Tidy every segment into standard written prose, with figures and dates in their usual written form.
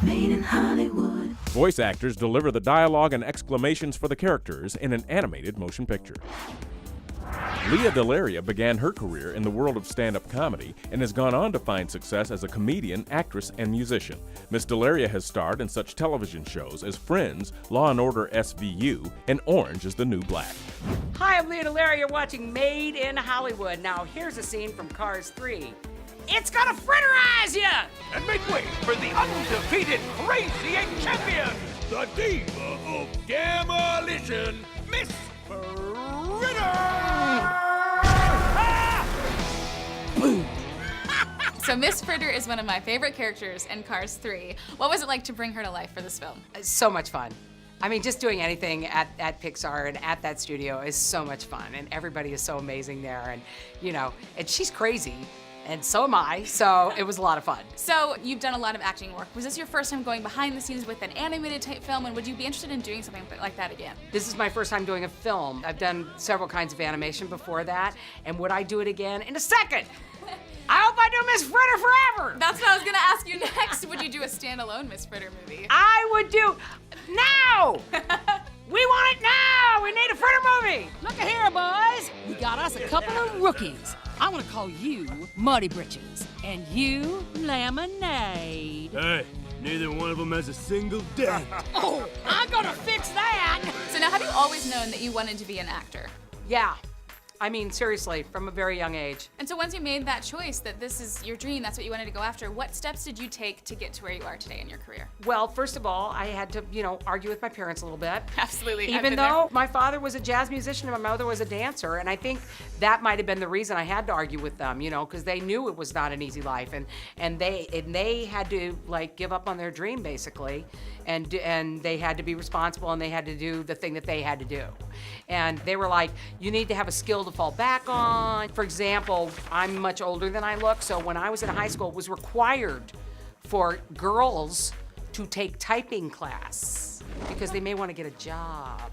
Made in Hollywood. Voice actors deliver the dialogue and exclamations for the characters in an animated motion picture. Lea DeLaria began her career in the world of stand-up comedy and has gone on to find success as a comedian, actress, and musician. Miss DeLaria has starred in such television shows as Friends, Law & Order SVU, and Orange is the New Black. Hi, I'm Lea DeLaria. You're watching Made in Hollywood. Now, here's a scene from Cars 3. It's gonna fritterize you! And make way for the undefeated Crazy 8 champion, the diva of demolition, Miss Fritter! Boom! So Miss Fritter is one of my favorite characters in Cars 3. What was it like to bring her to life for this film? So much fun. I mean, just doing anything at Pixar and at that studio is so much fun, and everybody is so amazing there, and you know, and she's crazy, and so am I, so it was a lot of fun. So you've done a lot of acting work. Was this your first time going behind the scenes with an animated type film, and would you be interested in doing something like that again? This is my first time doing a film. I've done several kinds of animation before that, and would I do it again? In a second! I hope I do Miss Fritter forever! That's what I was gonna ask you next. Would you do a standalone Miss Fritter movie? I would do, now! We want it now! We need a Fritter movie! Look here, boys. We got us a couple of rookies. I'm gonna call you Muddy Britches, and you Lemonade. Hey, neither one of them has a single dent. Oh, I'm gonna fix that! So now, have you always known that you wanted to be an actor? Yeah. I mean, seriously, from a very young age. And so once you made that choice, that this is your dream, that's what you wanted to go after, what steps did you take to get to where you are today in your career? Well, first of all, I had to, you know, argue with my parents a little bit. Absolutely. Even though my father was a jazz musician and my mother was a dancer, and I think that might have been the reason I had to argue with them, you know, because they knew it was not an easy life, and they had to like give up on their dream basically, and they had to be responsible, and they had to do the thing that they had to do, and they were like, you need to have a skill to fall back on. For example, I'm much older than I look, so when I was in high school, it was required for girls to take typing class because they may want to get a job.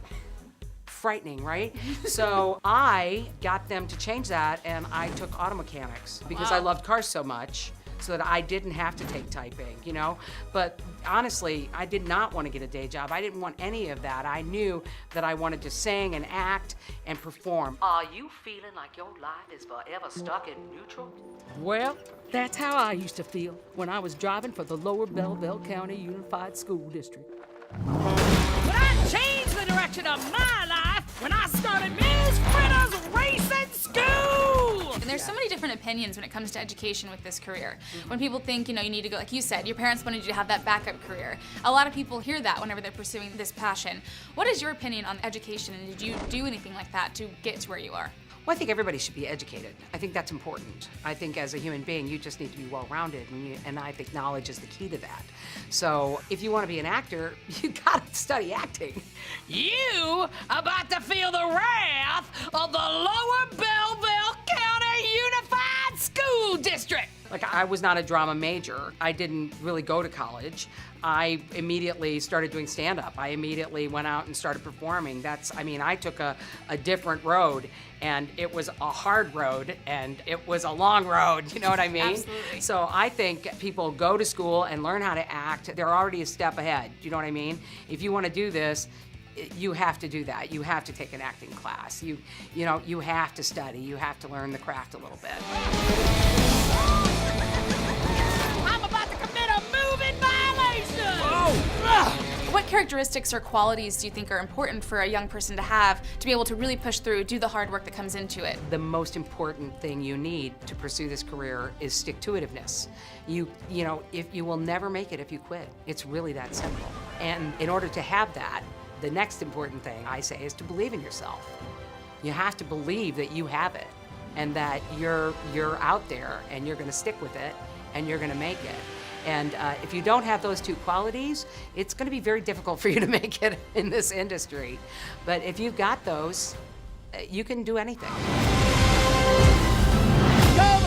Frightening, right? So I got them to change that, and I took auto mechanics because I loved cars so much, so that I didn't have to take typing, you know? But honestly, I did not want to get a day job. I didn't want any of that. I knew that I wanted to sing and act and perform. Are you feeling like your life is forever stuck in neutral? Well, that's how I used to feel when I was driving for the Lower Belleville County Unified School District. But I changed the direction of my life when I started Miss Fritter's Racing School! And there's so many different opinions when it comes to education with this career. When people think, you know, you need to go, like you said, your parents wanted you to have that backup career. A lot of people hear that whenever they're pursuing this passion. What is your opinion on education, and did you do anything like that to get to where you are? Well, I think everybody should be educated. I think that's important. I think as a human being, you just need to be well-rounded, and I think knowledge is the key to that. So if you want to be an actor, you gotta study acting. You about to feel the wrath of the Lower Belleville County Unified School District. Like, I was not a drama major. I didn't really go to college. I immediately started doing stand-up. I immediately went out and started performing. I took a different road, and it was a hard road, and it was a long road, you know what I mean? Absolutely. So I think people go to school and learn how to act. They're already a step ahead, you know what I mean? If you want to do this, you have to do that. You have to take an acting class. You know, you have to study. You have to learn the craft a little bit. I'm about to commit a moving violation! What characteristics or qualities do you think are important for a young person to have to be able to really push through, do the hard work that comes into it? The most important thing you need to pursue this career is stick-to-itiveness. You know, if you will never make it if you quit. It's really that simple. And in order to have that, the next important thing I say is to believe in yourself. You have to believe that you have it, and that you're out there, and you're gonna stick with it, and you're gonna make it. And if you don't have those two qualities, it's gonna be very difficult for you to make it in this industry. But if you've got those, you can do anything. Come